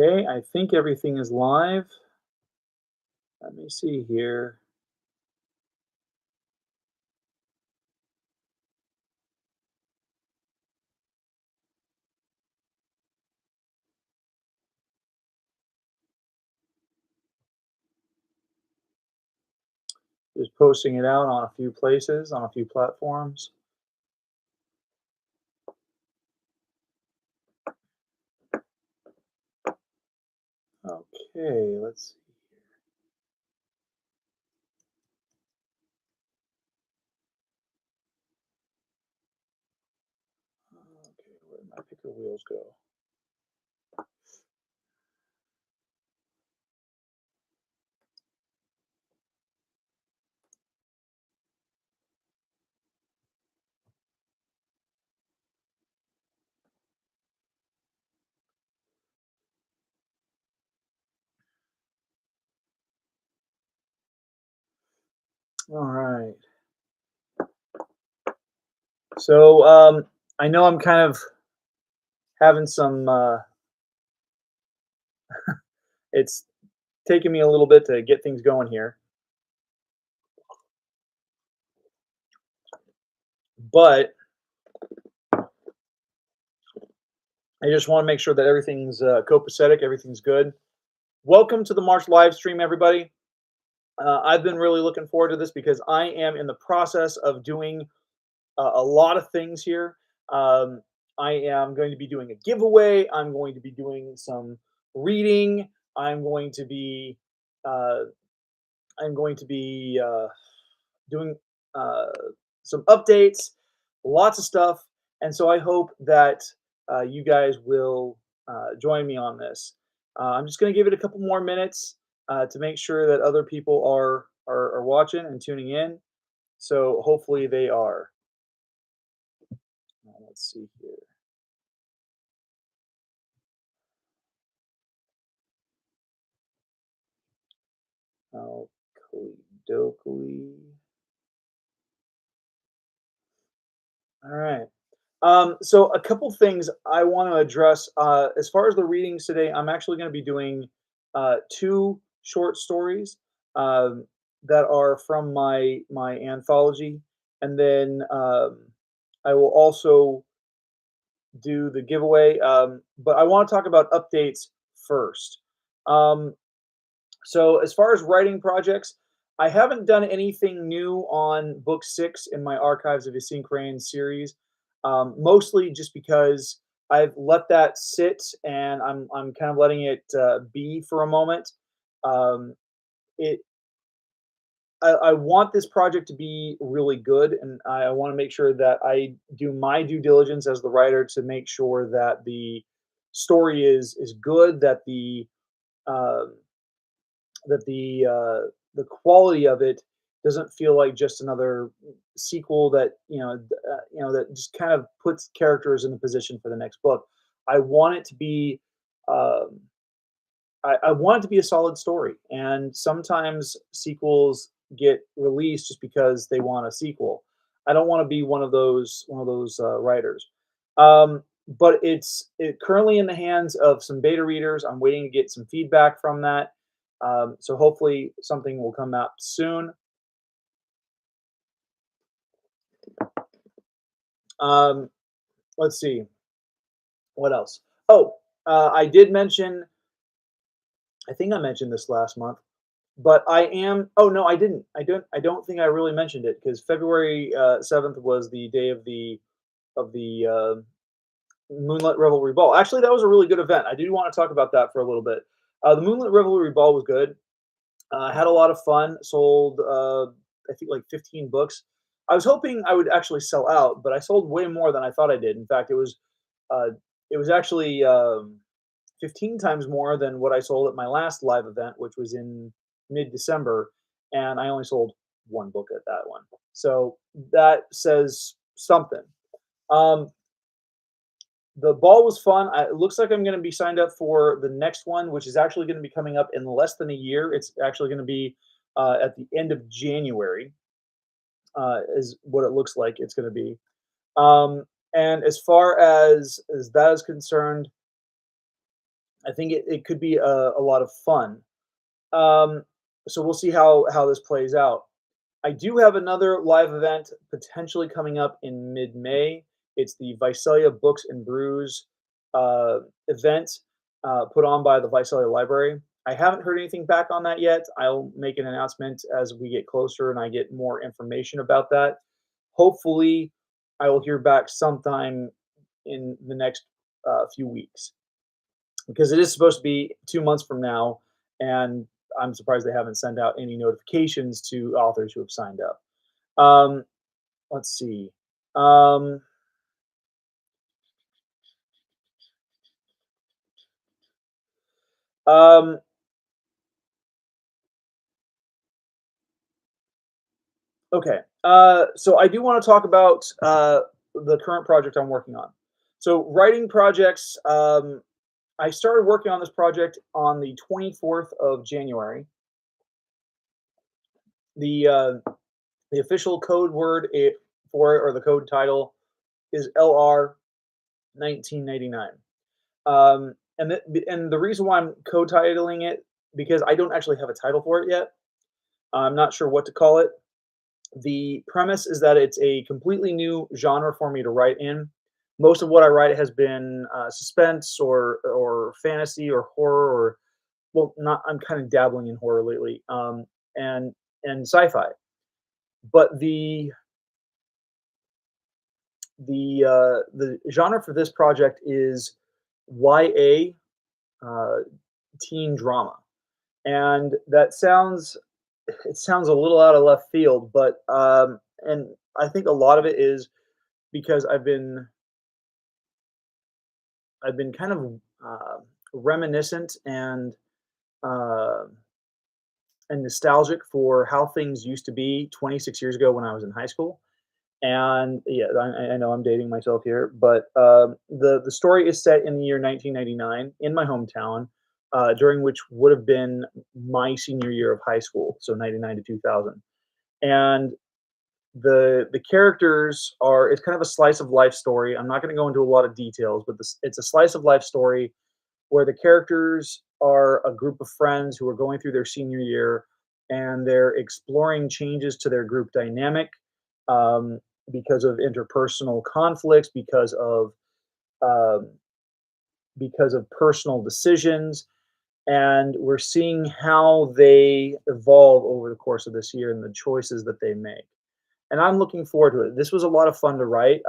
Okay, I think everything is live. Let me see here. Just posting it out on a few places, on a few platforms. Okay, let's see. Okay, where did my picker wheels go? All right. So I know I'm kind of having some. It's taking me a little bit to get things going here, but I just want to make sure that everything's copacetic, everything's good. Welcome to the March live stream, everybody. I've been really looking forward to this because I am in the process of doing a lot of things here. Um, I am going to be doing a giveaway. I'm going to be doing some reading. I'm going to be uh, I'm going to be doing uh, some updates, lots of stuff, and so I hope that you guys will join me on this. I'm just going to give it a couple more minutes to make sure that other people are watching and tuning in. So hopefully they are. Let's see here. Oakley dokley. All right. So a couple things I want to address. As far as the readings today, I'm actually going to be doing two short stories that are from my anthology, and then I will also do the giveaway. But I want to talk about updates first. Um, So as far as writing projects, I haven't done anything new on book 6 in my Archives of Yassine Crane series, mostly just because I've let that sit and I'm kind of letting it be for a moment. Um, it I want this project to be really good, and I want to make sure that I do my due diligence as the writer to make sure that the story is good, um, that the quality of it doesn't feel like just another sequel that that just kind of puts characters in the position for the next book. I want it to be um, I want it to be a solid story, and sometimes sequels get released just because they want a sequel. I don't want to be one of those writers. But it's currently in the hands of some beta readers. I'm waiting to get some feedback from that. So hopefully something will come out soon. Um, let's see what else. Oh, I did mention. I think I mentioned this last month, but I am. Oh no, I didn't. I don't think I really mentioned it because February 7th was the day of the Moonlit Revelry Ball. Actually, that was a really good event. I do want to talk about that for a little bit. The Moonlit Revelry Ball was good. Had a lot of fun. Sold, I think, like 15 books. I was hoping I would actually sell out, but I sold way more than I thought I did. In fact, uh, it was actually 15 times more than what I sold at my last live event, which was in mid-December, and I only sold one book at that one. So that says something. Um, the ball was fun. It looks like I'm going to be signed up for the next one, which is actually going to be coming up in less than a year. It's actually going to be at the end of January, is what it looks like it's going to be. And as far as that is concerned, I think it could be a lot of fun. Um, so we'll see how this plays out. I do have another live event potentially coming up in mid-May. It's the Visalia Books and Brews uh, event put on by the Visalia Library. I haven't heard anything back on that yet. I'll make an announcement as we get closer and I get more information about that. Hopefully, I will hear back sometime in the next few weeks because it is supposed to be 2 months from now, and I'm surprised they haven't sent out any notifications to authors who have signed up. Um, let's see. Um, um, okay. So I do want to talk about the current project I'm working on. So writing projects. I started working on this project on the 24th of January. The official code word for it, or the code title, is LR 1999. And the reason why I'm co-titling it, because I don't actually have a title for it yet. I'm not sure what to call it. The premise is that it's a completely new genre for me to write in. Most of what I write has been suspense or fantasy or horror, or well, not. I'm kind of dabbling in horror lately, and sci-fi. But the genre for this project is YA uh, teen drama, and that sounds it sounds a little out of left field, but and I think a lot of it is because I've been kind of reminiscent uh, and nostalgic for how things used to be 26 years ago when I was in high school. And yeah, I know I'm dating myself here, but the story is set in the year 1999 in my hometown, during which would have been my senior year of high school, so 99 to 2000. And the characters are it's kind of a slice of life story. I'm not going to go into a lot of details, but it's a slice of life story where the characters are a group of friends who are going through their senior year and they're exploring changes to their group dynamic, um, because of interpersonal conflicts, um, because of personal decisions, and we're seeing how they evolve over the course of this year and the choices that they make. And I'm looking forward to it. This was a lot of fun to write.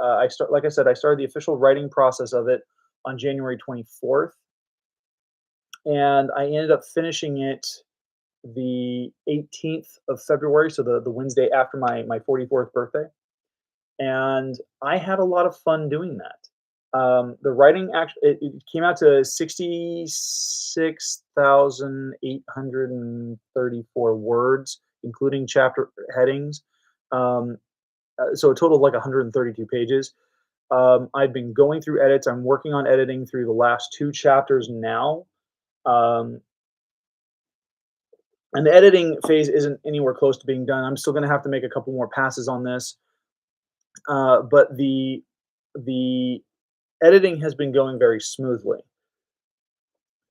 Like I said, I started the official writing process of it on January 24th, and I ended up finishing it the 18th of February, so the Wednesday after my 44th birthday. And I had a lot of fun doing that. The writing actually it came out to 66,834 words, including chapter headings. Um, so a total of like 132 pages. I've been going through edits. I'm working on editing through the last two chapters now. Um, and the editing phase isn't anywhere close to being done. I'm still going to have to make a couple more passes on this. But the editing has been going very smoothly.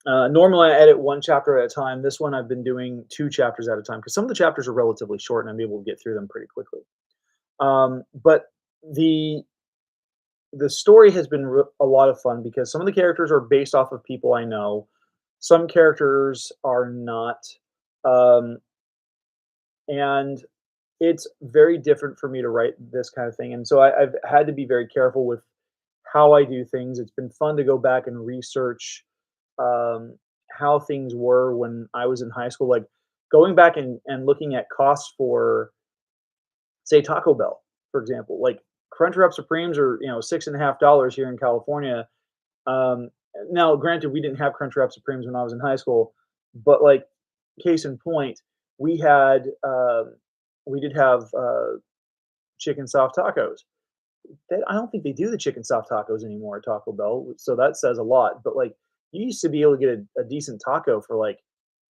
Normally, I edit one chapter at a time. This one, I've been doing two chapters at a time because some of the chapters are relatively short, and I'm able to get through them pretty quickly. But the the story has been a lot of fun because some of the characters are based off of people I know. Some characters are not, um, and it's very different for me to write this kind of thing. And so I've had to be very careful with how I do things. It's been fun to go back and research um, how things were when I was in high school. Like going back and looking at costs for, say, Taco Bell, for example. Like Crunchwrap Supremes are $6.50 here in California. Um, Now, granted, we didn't have Crunchwrap Supremes when I was in high school, but like case in point, we had we did have chicken soft tacos. I don't think they do the chicken soft tacos anymore at Taco Bell, so that says a lot. But like, you used to be able to get a decent taco for like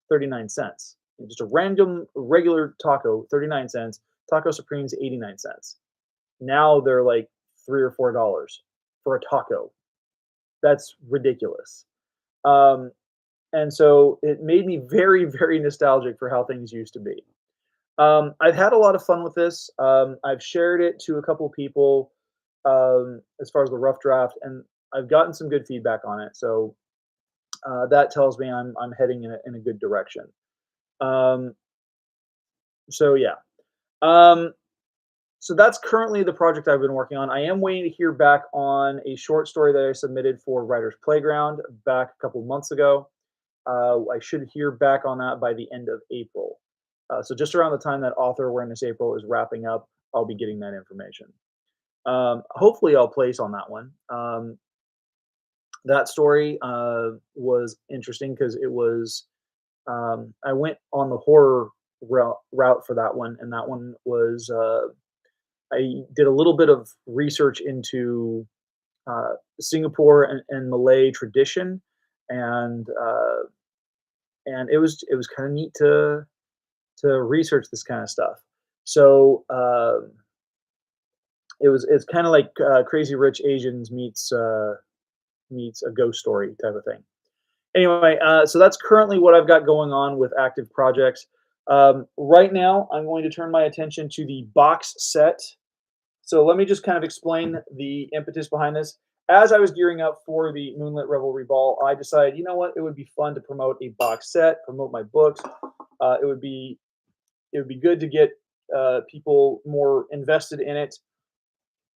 39 cents, just a random regular taco, 39 cents. Taco Supremes 89 cents. Now they're like $3 or $4 for a taco. That's ridiculous. and so it made me very, very nostalgic for how things used to be. I've had a lot of fun with this. I've shared it to a couple people as far as the rough draft, and I've gotten some good feedback on it. So that tells me I'm heading in a good direction. Um, so yeah. Um, so that's currently the project I've been working on. I am waiting to hear back on a short story that I submitted for Writers Playground back a couple months ago. I should hear back on that by the end of April. So just around the time that Author Awareness April is wrapping up, I'll be getting that information. Hopefully, I'll place on that one. That story was interesting because it was. I went on the horror route for that one, and that one was. I did a little bit of research into Singapore and Malay tradition, and it was kind of neat to research this kind of stuff. So it's kind of like Crazy Rich Asians meets a ghost story type of thing. Anyway, so that's currently what I've got going on with active projects. Right now, I'm going to turn my attention to the box set. So let me just kind of explain the impetus behind this. As I was gearing up for the Moonlit Revelry Ball, I decided, you know what, it would be fun to promote a box set, promote my books. It would be good to get people more invested in it.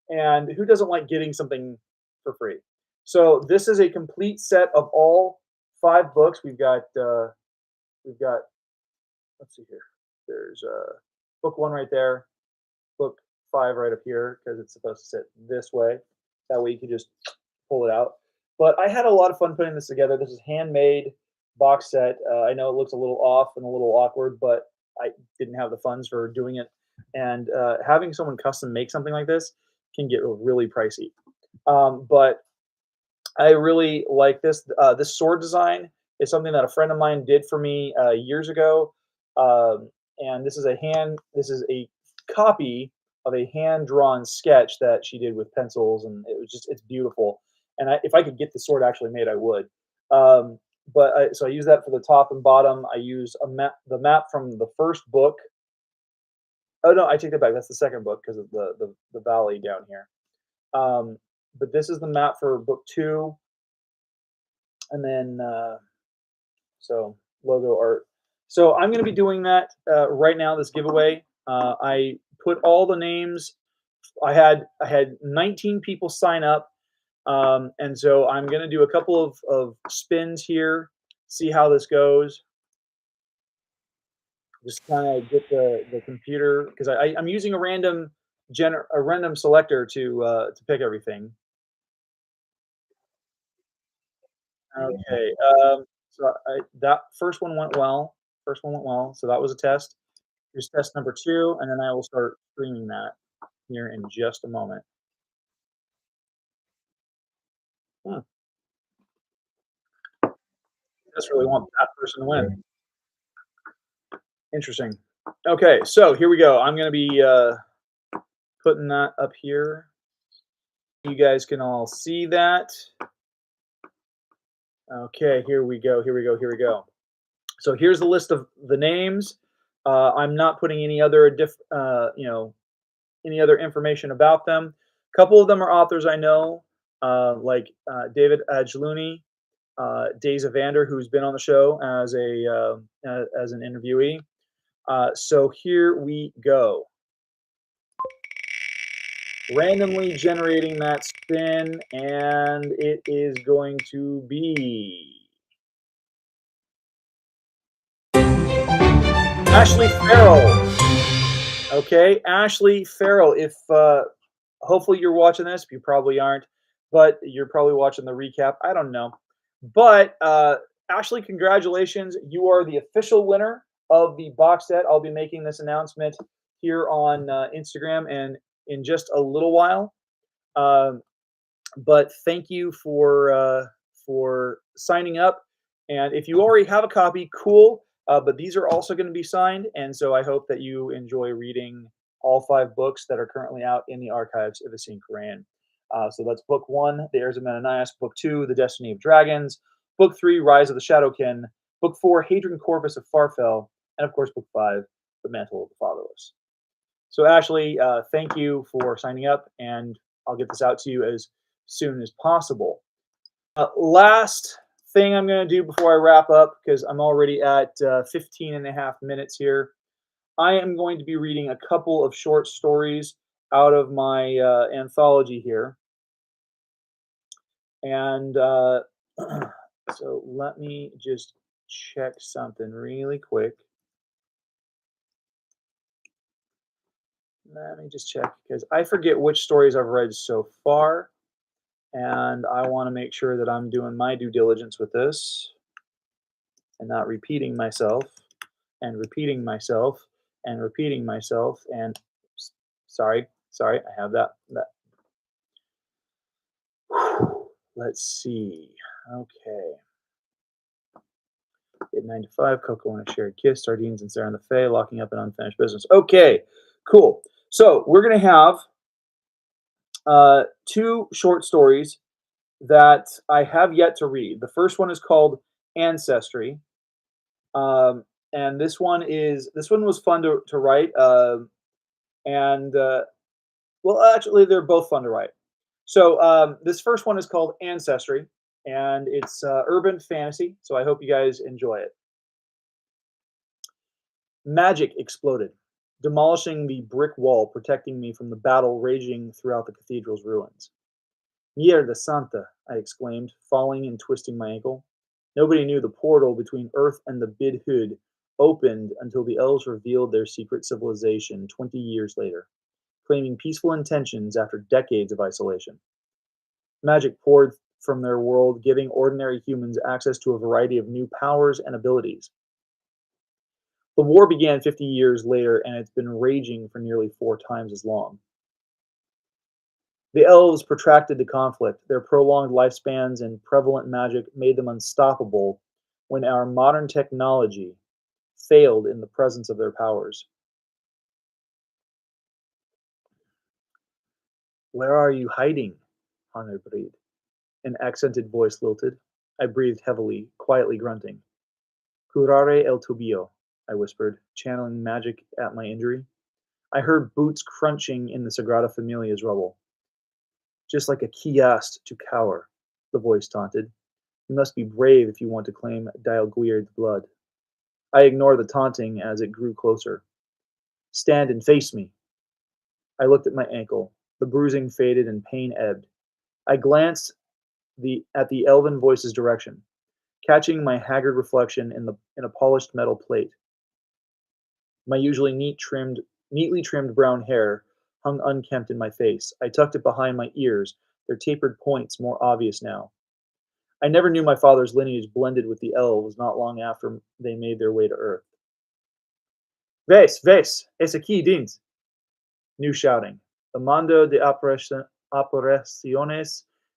And who doesn't like getting something for free? So this is a complete set of all 5 books. We've got. Let's see here. There's book 1 right there, book 5 right up here because it's supposed to sit this way. That way you can just pull it out. But I had a lot of fun putting this together. This is handmade box set. I know it looks a little off and a little awkward, but I didn't have the funds for doing it. And having someone custom make something like this can get really pricey. But I really like this. This sword design is something that a friend of mine did for me years ago, and this is a copy of a hand drawn sketch that she did with pencils, and it's beautiful. And if I could get the sword actually made, I would. Um, so I use that for the top and bottom. I use the map from the first book. Oh no, I take that back. That's the second book because of the valley down here. Um, but this is the map for book 2, and then so logo art. So I'm going to be doing that right now. This giveaway. I put all the names. I had 19 people sign up, and so I'm going to do a couple of spins here, see how this goes. Just kind of get the computer because I'm using a random selector to pick everything. Okay. So that first one went well. First one went well. So that was a test. Here's test number 2, and then I will start streaming that here in just a moment. Hmm, just really want that person to win. Interesting. Okay, so here we go. I'm gonna be putting that up here. You guys can all see that. Okay, here we go. Here we go. Here we go. So here's the list of the names. I'm not putting any other any other information about them. A couple of them are authors I know, like David Ajluni, Days Evander, who's been on the show as an interviewee. So here we go. Randomly generating that spin, and it is going to be Ashley Farrell. Okay, Ashley Farrell. If hopefully you're watching this, you probably aren't, but you're probably watching the recap. I don't know, but Ashley, congratulations! You are the official winner of the box set. I'll be making this announcement here on Instagram and in just a little while. Um, but thank you for signing up. And if you already have a copy, cool. But these are also going to be signed, and so I hope that you enjoy reading all 5 books that are currently out in the archives of Asin Korean. So that's book 1, The Heirs of Menenias, book 2, The Destiny of Dragons, Book 3, Rise of the Shadowkin. Book 4, Hadron Corpus of Farfel. And of course, Book 5, The Mantle of the Fatherless. So, Ashley, thank you for signing up, and I'll get this out to you as soon as possible. Last thing I'm going to do before I wrap up, because I'm already at 15 and a half minutes here, I am going to be reading a couple of short stories out of my anthology here. And so let me just check something really quick. Let me just check, because I forget which stories I've read so far, and I want to make sure that I'm doing my due diligence with this and not repeating myself and repeating myself and repeating myself. And sorry, I have that. Let's see. Okay. At 9 to 5, Coco and a shared kiss, sardines and Sarah and the Fae, locking up an unfinished business. Okay, cool. So we're going to have two short stories that I have yet to read. The first one is called Ancestry. And this one was fun to write. Well, actually, they're both fun to write. So this first one is called Ancestry, and it's urban fantasy. So I hope you guys enjoy it. Magic exploded, demolishing the brick wall protecting me from the battle raging throughout the cathedral's ruins. Mierda Santa, I exclaimed, falling and twisting my ankle. Nobody knew the portal between Earth and the Bid Hood opened until the elves revealed their secret civilization 20 years later, claiming peaceful intentions after decades of isolation. Magic poured from their world, giving ordinary humans access to a variety of new powers and abilities. The war began 50 years later, and it's been raging for nearly 4 times as long. The elves protracted the conflict. Their prolonged lifespans and prevalent magic made them unstoppable when our modern technology failed in the presence of their powers. Where are you hiding? Hanner breathed. An accented voice lilted. I breathed heavily, quietly grunting. Curare el tubio, I whispered, channeling magic at my injury. I heard boots crunching in the Sagrada Familia's rubble. Just like a kiosk to cower, the voice taunted. You must be brave if you want to claim Dialguird's blood. I ignored the taunting as it grew closer. Stand and face me. I looked at my ankle. The bruising faded and pain ebbed. I glanced at the elven voice's direction, catching my haggard reflection in a polished metal plate. My usually neatly trimmed brown hair hung unkempt in my face. I tucked it behind my ears, their tapered points more obvious now. I never knew my father's lineage blended with the elves not long after they made their way to Earth. Ves, es aquí, dins. New shouting. The Mando de Operaciones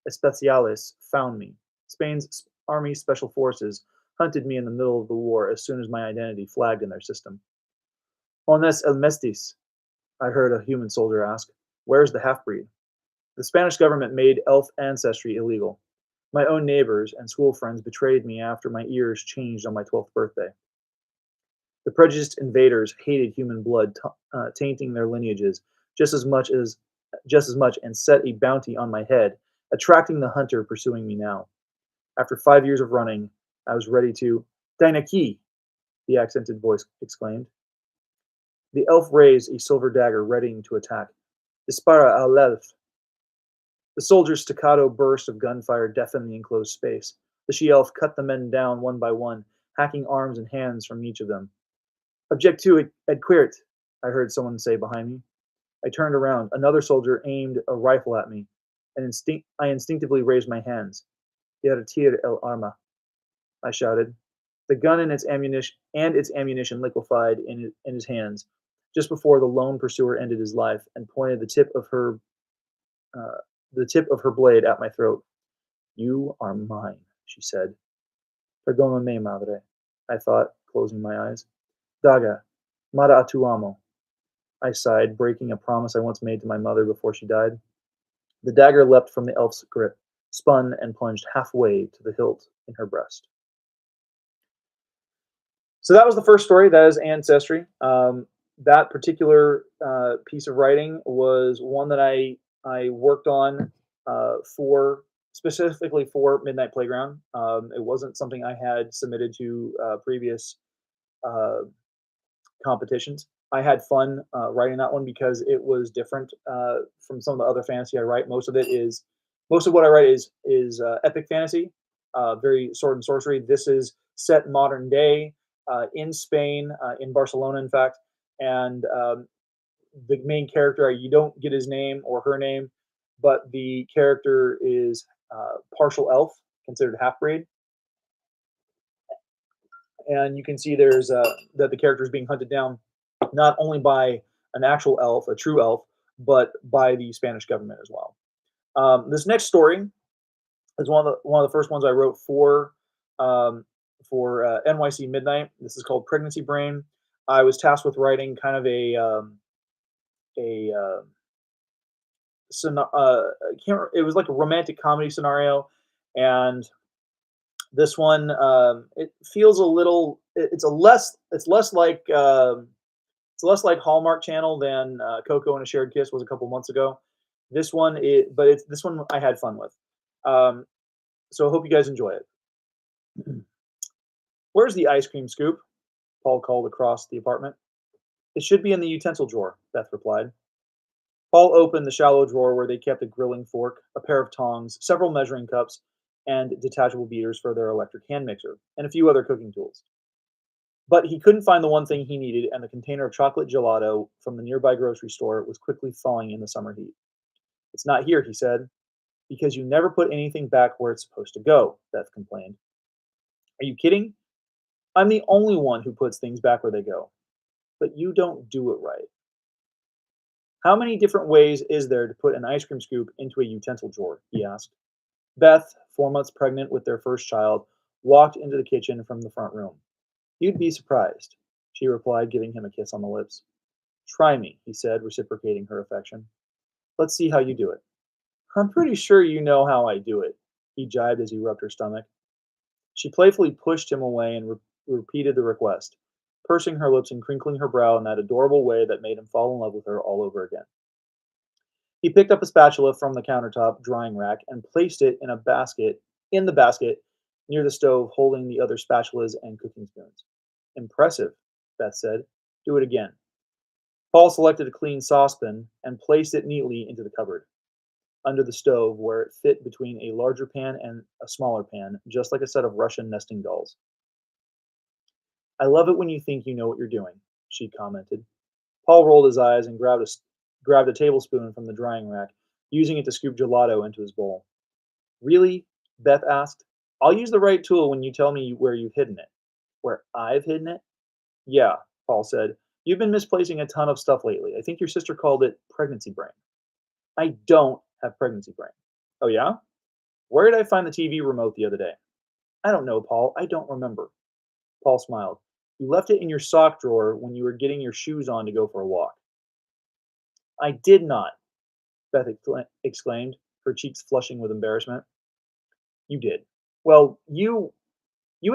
Especiales found me. Spain's Army Special Forces hunted me in the middle of the war as soon as my identity flagged in their system. Ones el mestis? I heard a human soldier ask. Where's the half-breed? The Spanish government made elf ancestry illegal. My own neighbors and school friends betrayed me after my ears changed on my 12th birthday. The prejudiced invaders hated human blood, tainting their lineages just as much and set a bounty on my head, attracting the hunter pursuing me now. After 5 years of running, I was ready to Dainaki, the accented voice exclaimed. The elf raised a silver dagger, readying to attack. Dispara al elf. The soldier's staccato burst of gunfire deafened the enclosed space. The she-elf cut the men down one by one, hacking arms and hands from each of them. Objectu ad quirt, I heard someone say behind me. I turned around. Another soldier aimed a rifle at me, and I instinctively raised my hands. Yertir el arma, I shouted. The gun and its ammunition liquefied in his hands, just before the lone pursuer ended his life and pointed the tip of her blade at my throat. You are mine, she said. Perdóname, madre, I thought, closing my eyes. Daga, mara a tu amo, I sighed, breaking a promise I once made to my mother before she died. The dagger leapt from the elf's grip. spun and plunged halfway to the hilt in her breast. So that was the first story. That is Ancestry. That particular piece of writing was one that I worked on for specifically for Midnight Playground. It wasn't something I had submitted to previous uh, competitions. I had fun writing that one because it was different from some of the other fantasy I write. Most of what I write is epic fantasy, very sword and sorcery. This is set modern day in Spain, in Barcelona, in fact. And the main character, you don't get his name or her name, but the character is partial elf, considered half breed, and you can see that the character is being hunted down not only by an actual elf, a true elf, but by the Spanish government as well. This next story is one of the first ones I wrote for NYC Midnight. This is called Pregnancy Brain. I was tasked with writing kind of a it was like a romantic comedy scenario, and this one, it feels a little. It's less like Hallmark Channel than Coco and a Shared Kiss was a couple months ago. This one I had fun with. Um, so I hope you guys enjoy it. Where's the ice cream scoop? Paul called across the apartment. It should be in the utensil drawer, Beth replied. Paul opened the shallow drawer where they kept a grilling fork, a pair of tongs, several measuring cups, and detachable beaters for their electric hand mixer, and a few other cooking tools. But he couldn't find the one thing he needed, and the container of chocolate gelato from the nearby grocery store was quickly thawing in the summer heat. It's not here, he said. Because you never put anything back where it's supposed to go, Beth complained. Are you kidding? I'm the only one who puts things back where they go. But you don't do it right. How many different ways is there to put an ice cream scoop into a utensil drawer? He asked. Beth, 4 months pregnant with their first child, walked into the kitchen from the front room. You'd be surprised, she replied, giving him a kiss on the lips. Try me, he said, reciprocating her affection. Let's see how you do it. I'm pretty sure you know how I do it, he jibed as he rubbed her stomach. She playfully pushed him away and repeated the request, pursing her lips and crinkling her brow in that adorable way that made him fall in love with her all over again. He picked up a spatula from the countertop drying rack and placed it in the basket near the stove, holding the other spatulas and cooking spoons. Impressive, Beth said. Do it again. Paul selected a clean saucepan and placed it neatly into the cupboard, under the stove where it fit between a larger pan and a smaller pan, just like a set of Russian nesting dolls. I love it when you think you know what you're doing, she commented. Paul rolled his eyes and grabbed a tablespoon from the drying rack, using it to scoop gelato into his bowl. Really? Beth asked. I'll use the right tool when you tell me where you've hidden it. Where I've hidden it? Yeah, Paul said. You've been misplacing a ton of stuff lately. I think your sister called it pregnancy brain. I don't have pregnancy brain. Oh, yeah? Where did I find the TV remote the other day? I don't know, Paul. I don't remember. Paul smiled. You left it in your sock drawer when you were getting your shoes on to go for a walk. I did not, Beth exclaimed, her cheeks flushing with embarrassment. You did. Well, you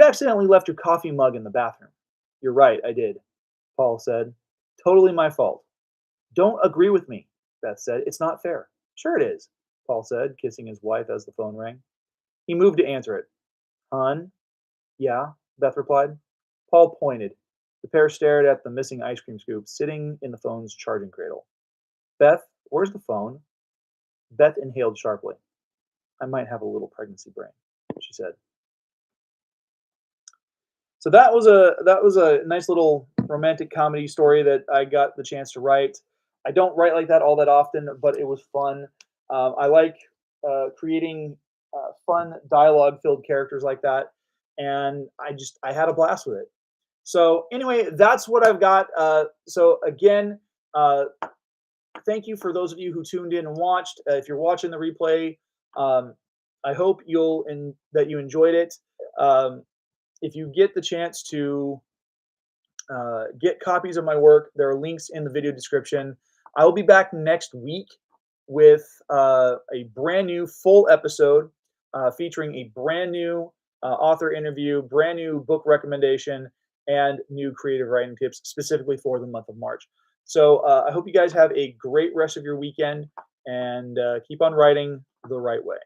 accidentally left your coffee mug in the bathroom. You're right, I did, Paul said. Totally my fault. Don't agree with me, Beth said. It's not fair. Sure it is, Paul said, kissing his wife as the phone rang. He moved to answer it. Hun? Yeah, Beth replied. Paul pointed. The pair stared at the missing ice cream scoop sitting in the phone's charging cradle. Beth, where's the phone? Beth inhaled sharply. I might have a little pregnancy brain, she said. So that was a nice little romantic comedy story that I got the chance to write. I don't write like that all that often, but it was fun. I like creating fun dialogue-filled characters like that, and I had a blast with it. So anyway, that's what I've got. So again, thank you for those of you who tuned in and watched. If you're watching the replay, I hope that you enjoyed it. If you get the chance to get copies of my work, there are links in the video description. I will be back next week with a brand new full episode. featuring a brand new author interview, brand new book recommendation, and new creative writing tips specifically for the month of March. So I hope you guys have a great rest of your weekend and keep on writing the right way.